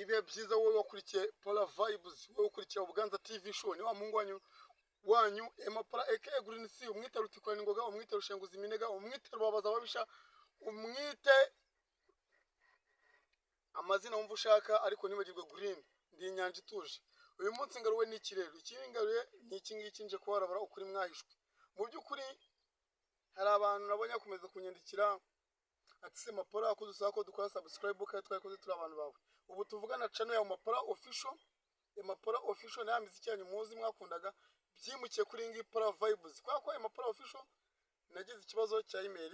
Ibihe byiza wowe wakurikiye Pola Vibes, wowe ukurikiye Ubuganza TV show, ni wa mungu wanyu Emapara aka Green Sea, umwite rutikorana ingoga, umwite rushenguza iminega, umwite rubabaza ababisha, umwite amazina wumva ushaka ariko nibagirwe Green, ndi inyanja ituje. Uyu munsi ngaruwe n'ikirero, ikiringaruye ni iki ngiki nje kubarabara ukuri mwahishwe. Mu by'ukuri hari abantu nabonye akomeza kunyandikira ati se Mapara akoze usaba ko dukora subscribe kandi twakoze turi abantu bawe. Ubu tuvugana channel ya Mapara official, Mapara official na miziki yanyu muzi mwakundaga byimukiye kuri ngi Pola Vibes. Kwa ko Mapara official nagize ikibazo cya email,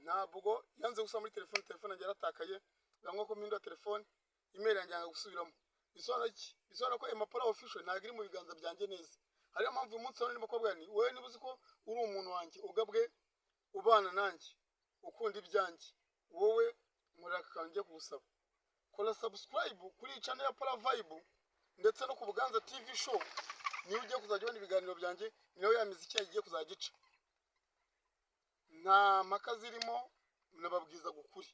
ntabwo yanze gusa muri telefone yanjye yaratakaye, bamwe ko mpinda telefone email yanjye yanga gusubiramo. Bisobanura ko Mapara official ntabwo iri mu biganza byanjye neza. Hariyo mpamvu uyu munsi none bakobwa ni wewe nibuze ko uri umuntu wanjye ugabwe ubana nanjye ukunda ibyanjye, wowe murakanje kugusaba kola subscribe kuri channel ya Pola Vibe ndetse no ku Buganza TV show, niwe ugiye kuzajya ubona ibiganiro byanjye, niwe ya miziki yagiye kuzagica. Nta maka zirimo, nababwiza gukuri,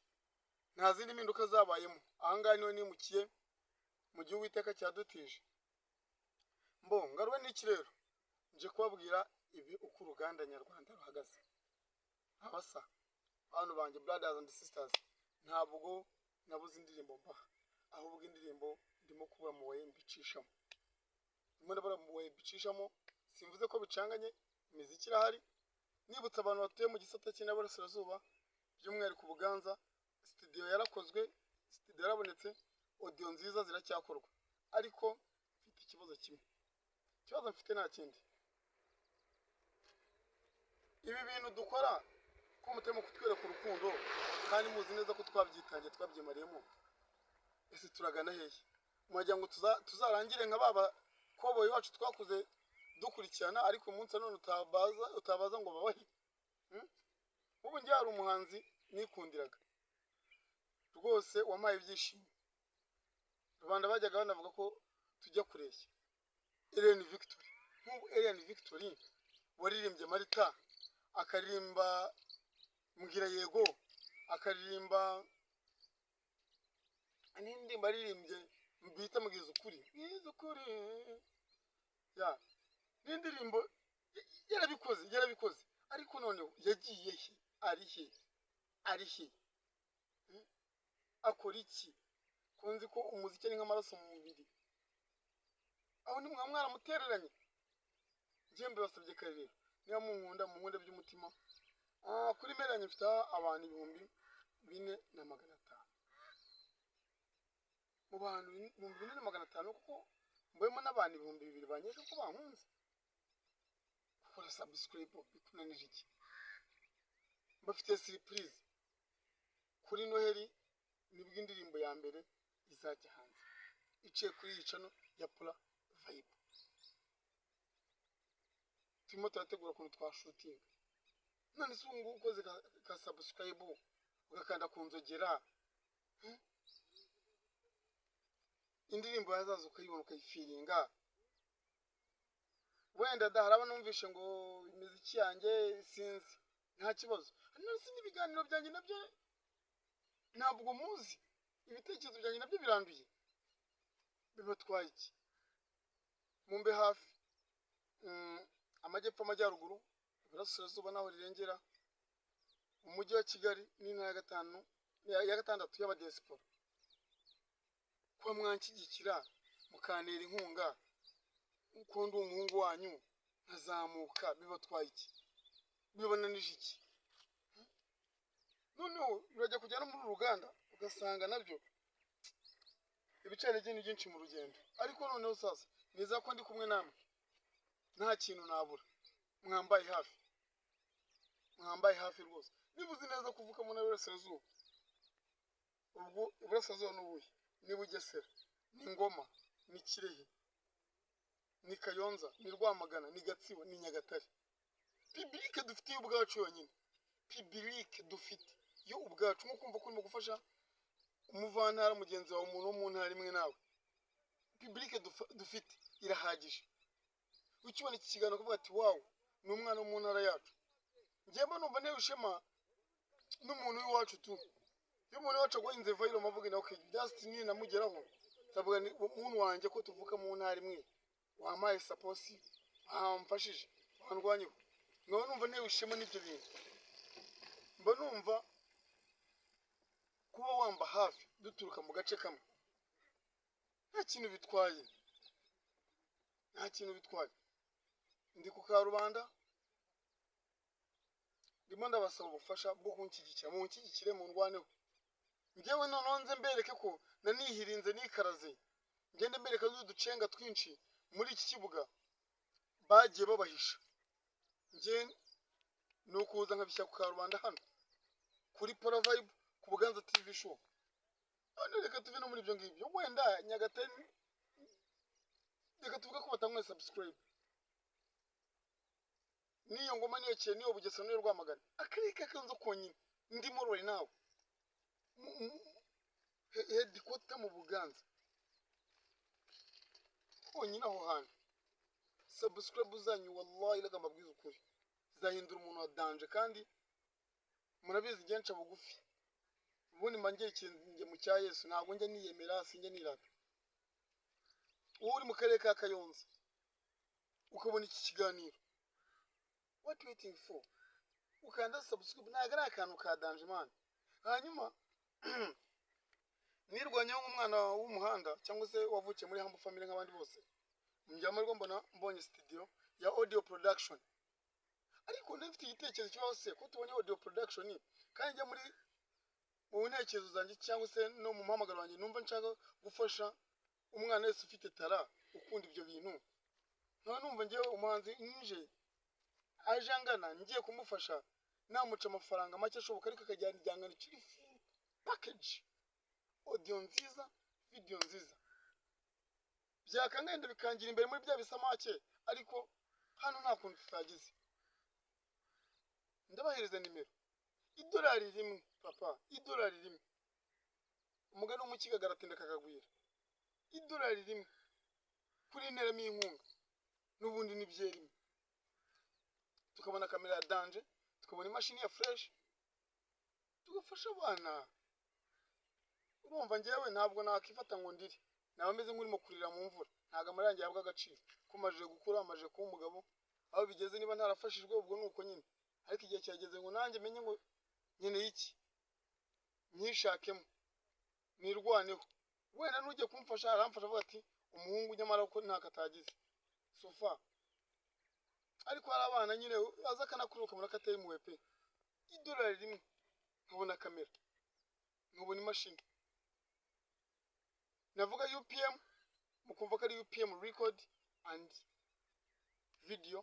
nta zindi mpinduka zabayemo. Ahangaha niwe nimukiye mu gihe Uwiteka cyadutije. Ngaruwe n'iki rero, nje kubabwira ibi uko uruganda nyarwanda ruhagaze. Abasa abantu banjye, brothers and sisters, ntabwo nabuze indirimbo mbaha, ahubwo indirimbo ndimo kubura mu waye mbicishamo. Simvuze ko bicanganye, imiziki irahari. Nibutsa abantu batuye mu gisata cy'Iburasirazuba, by'umwihariko Buganza, studio yarakozwe, studio yarabonetse, audio nziza ziracyakorwa. Ariko mfite ikibazo kimwe. Ikibazo mfite nta kindi. Ibi bintu dukora ko mutemo kutwereka urukundo kandi muzi neza ko twabyitangiye twabyimariyemo, ese turagana hehe? Mwagira ngo tuzarangire nka baba koboyi wacu twakuze dukurikirana, ariko umunsi none utabaza ngo babahe. Ubu njye hari umuhanzi nikundiraga rwose wamaye ibyishimo, rubanda bajyaga banavuga ko tujya kureshya. Ellen Victory, nk'ubu Ellen Victory waririmbye Marita, akaririmba Mbwira Yego, akaririmba n'indi baririmbye mbita Mbwiza Ukuri, ya n'indirimbo yarabikoze, ariko none yagiye he? Ari he? Akora iki? Kunzi ko umuziki ari nk'amaraso mu mubiri, aho ni mwaramutereranye. Njye mbasabye kare rero, niba munkunda by'umutima, kuri mail yanjye mfite abantu 4,500. Mu bantu 4,500 kuko mboyemo n'abantu 2,000 banyesha ko bankunze. Gukora subscribe bikunanije iki? Mbafite surprise kuri Noheli, nibwo indirimbo ya mbere izajya hanze iciye kuri iyi channel ya Pola Vibe. Turimo turategura ukuntu twashutinga. None se ubu ukoze ka subscribe ugakanda kunzogera, indirimbo yazaza ukayibona ukayifiringa. Wenda haraba numvishe ngo imiziki yanjye sinzi, nta kibazo. None se n'ibiganiro byanjye nabyo ntabwo muzi, ibitekerezo byanjye nabyo biranduye. Bibatwaye iki? Mumbe hafi amajyepfo, amajyaruguru, Iburasirazuba naho rirengera, umujyi wa Kigali n'intara ya gatandatu y'abadiaspora. Kwa mwanshyigikira mukantera inkunga, uko ndi umuhungu wanyu nkazamuka, bibatwaye iki? Bibananije iki? Noneho urajya kujyana muri uruganda ugasanga nabyo ibicere byinshi mu rugendo. Ariko noneho sasa niza ko ndi kumwe namwe, nta kintu nabura, mwambaye hafi rwose. Nibuzi neza kuvuka mu Iburasirazuba, ubwo Iburasirazuba n'ubuye, ni Bugesera, ni Ngoma, ni Kirehe, ni Kayonza, ni Rwamagana, ni Gatsibo, ni Nyagatare. Public dufite ubwacu yonyine, public dufite yo ubwacu, nko kumva ko urimo gufasha umuvantara mugenzi wawe, umuntu wo mu ntara imwe nawe. Public dufite irahagije. Ukibona iki kiganiro kuvuga ati wow, ni umwana wo mu ntara yacu, njye numva ntewe ishema n'umuntu w'iwacu tu. iyo umuntu wacu aguhinze vayiro mavuga na okay just ni namugeraho tavuga ni umuntu wanje ko tuvuka mu ntari imwe wamaye saposi amfashije wandwanye none numva ne ushema n'ibyo bintu mba numva kuba wamba hafi duturuka mu gace kamwe nta kintu bitwaye ndi ku Karubanda ndimo ndabasaba ubufasha bwo kunshyigikira mu nshyigikire mu ndwaneho njyewe nononze mbereke ko nanihirinze nikaraze ngende mbereka ducenga twinshi muri iki kibuga bagiye babahisha nge nukuza nkabishya ku Karubanda hano kuri Pora Vibe ku Buganza TV show none reka tuve no muri ibyo ngibyo wenda Nyagatare reka tuvuga ko batamwe subscribe niyo ngoma niyo cyane niyo Bugesera niyo Rwamagana akarika kanzo konyine ndimo right now headquarter mu Buganza konyine aho hantu subscribe zanyu wallahi lagamba bwiza ukuri zahindura umuntu wa danje kandi murabizi genca bugufi ubundi mangeye ikintu mu cya Yesu ntabwo njye niyemera sinjye nirata uri mu karere ka Kayonza ukabona iki kiganiro what waiting for ukanda subscribe nagara akantu ka danje man hanyuma nirwanya nk'umwana w'umuhanda cyangwa se wavukiye muri Humble Family nk'abandi bose njyama rwo mbonye studio ya audio production ariko ndafite igitekerezo kibaho se ko tubonye audio production kandi njya muri mu ntekerezo zanjye cyangwa se no mu mpamagaro wanjye numva nshaka gufasha umwana wese ufite tara ukunda ibyo bintu nta numva ngiye umuhanzi nje ajangana ngiye kumufasha namuca amafaranga make ashoboka ariko akajyana ijyangana kiri full package audio nziza video nziza byakangenda bikangira imbere muri bya bisamake ariko hano nta kuntu tutagize ndabahereza nimero idolari rimwe papa idolari rimwe umugani w'umukigagara atinda kakagwira idolari rimwe kuri nteramo inkunga n'ubundi ni byerimo tukabona kamera ya danje tukabona imashini ya fresh tugafasha abana urumva njyewe ntabwo nakifata ngo ndiri naba meze nk'urimo kurira mu mvura ntago amarangi yabwa agaciro kumaje gukura amaje kuba umugabo aho bigeze niba ntarafashijwe ubwo nuko nyine ariko igihe cyageze ngo nanjye menye ngo nyene iki nyishakemo nirwaneho wenda nujye kumfasha aramfasha avuga ati umuhungu nyamara ko ntakatagize sofa ariko hari abana nyine aza kanakuruka muri kateye mu wepe idolari rimwe nkabona kamera nkabona imashini navuga UPM mukumva ko ari UPM record and video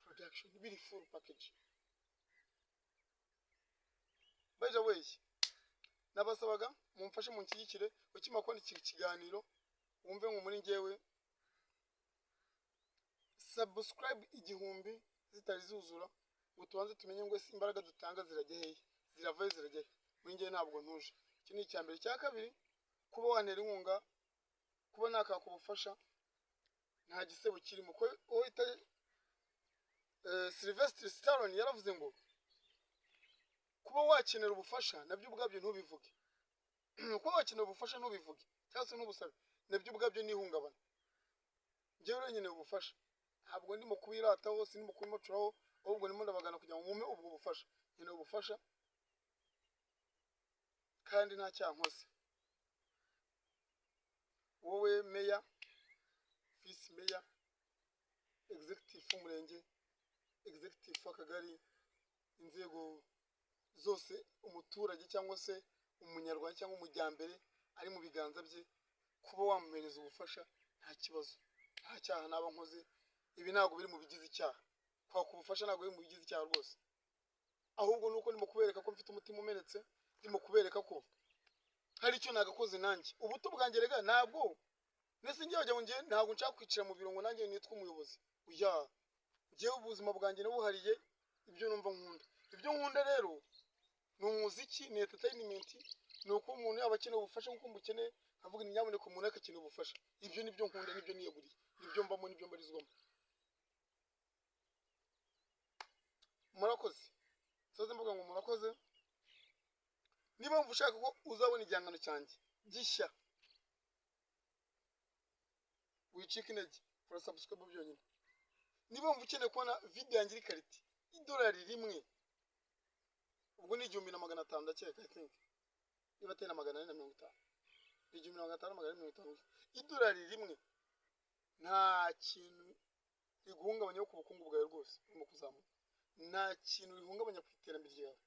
production biri full package by the way nabasabaga mumfashe mu nshyigikire ukima kwandikira ikiganiro wumve ngo muri ngewe subscribe igihumbi zitari zuzura ngo tubanze tumenye ngo ese imbaraga dutanga zirageheye ziravaye zirageye muri ngewe ntabwo ntuje iki ni icyambere cya kabiri kuba wantera inkunga kuba nakakubufasha nta gisebo kirimo ko ohita Sylvester Stallone yaravuze ngo kuba wakenera ubufasha nabyo ubwabyo ntubivuge kuba wakenera ubufasha ntubivuge cyangwa se ntubusabe nabyo ubwabyo nihungabana njyewe nkeneye ubufasha ntabwo ndimo kubirata hose ndimo kubimacuraho ahubwo ndimo ndabagana kugira ngo mume ubwo bufasha nkeneye ubufasha kandi nta cyankoze wowe meya vice meya executive umurenge executive w'akagari inzego zose umuturage cyangwa se umunyarwanda cyangwa umujyambere ari mu biganza bye kuba wamumereza ubufasha nta kibazo nta cyaha naba nkoze ibi ntabwo biri mu bigize icyaha kwa kubufasha ntabwo biri mu bigize icyaha rwose ahubwo nuko ndimo kubereka ko mfite umutima umenetse ndimo kubereka ko hari icyo nagakoze nanjye ubuto bwanjye rega ntabwo nese ngiye wajya ngiye ntabwo nshaka kwicira mu biro ngo nanjye nitwe umuyobozi uya ngiye ubuzima bwanjye nabuhariye ibyo numva nkunda ibyo nkunda rero ni umuziki ni entertainment ni uko umuntu yaba akeneye ubufasha nk'uko mbukeneye avuga ni nyamuneka umuntu akakeneye ubufasha ibyo nibyo nkunda nibyo niyeguriye nibyo mbamo nibyo mbarizwamo murakoze soze mvuga ngo murakoze niba mvu ushaka ko uzabona igihangano cyanjye gishya wicika intege kora subscribe byonyine. Niba mvu ukeneye kubona video yanjye iri kariti $1 ubwo ni 1500 ndakeka I think niba atari na 450 $1550 $1 nta kintu riguhungabanya ku bukungu bwawe rwose urimo kuzamuka, nta kintu rihungabanya ku iterambere ryawe,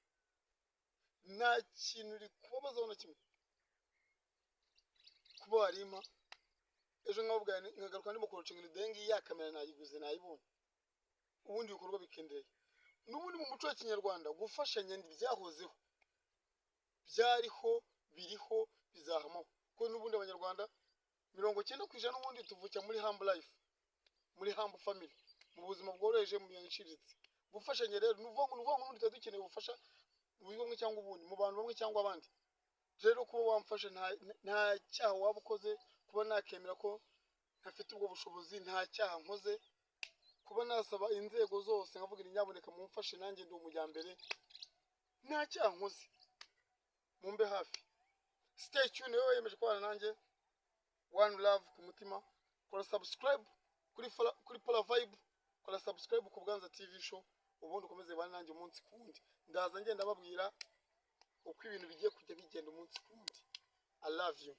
nta kintu rikubabazaho na kimwe kuba warima ejo nkabubwa nkagaruka ndimo kurocinga idengi ya kamera nayiguze nayibonye ubundi bikorwa bikendereye. N'ubundi mu muco wa Kinyarwanda gufashanya byahozeho, byariho, biriho, bizahamaho ko n'ubundi abanyarwanda 90% n'ubundi tuvukira muri humble life, muri humble family, mu buzima bworoheje mu yanciriritse. Gufashanya rero nuvuga n'ubundi dukeneye ubufasha mu bigo bimwe cyangwa ubundi mu bantu bamwe cyangwa abandi. Rero kuba wamfasha nta cyaha waba ukoze, kuba nakemera ko ntafite ubwo bushobozi nta cyaha nkoze, kuba nasaba inzego zose nkavuga inyaboneka mumfashe nanjye ndi umujyambere nta cyaha nkoze, mumbe hafi. Stay tuned, wewe yemeje kubana nanjye, one love ku mutima. Kora subscribe kuri Pola Vibe, kora subscribe ku Bwanza TV show, ubundi ukomeze bana nanjye umunsi kundi. Ndaza ngenda babwira uko ibintu bigiye kujya bigenda umunsi kundi. I love you.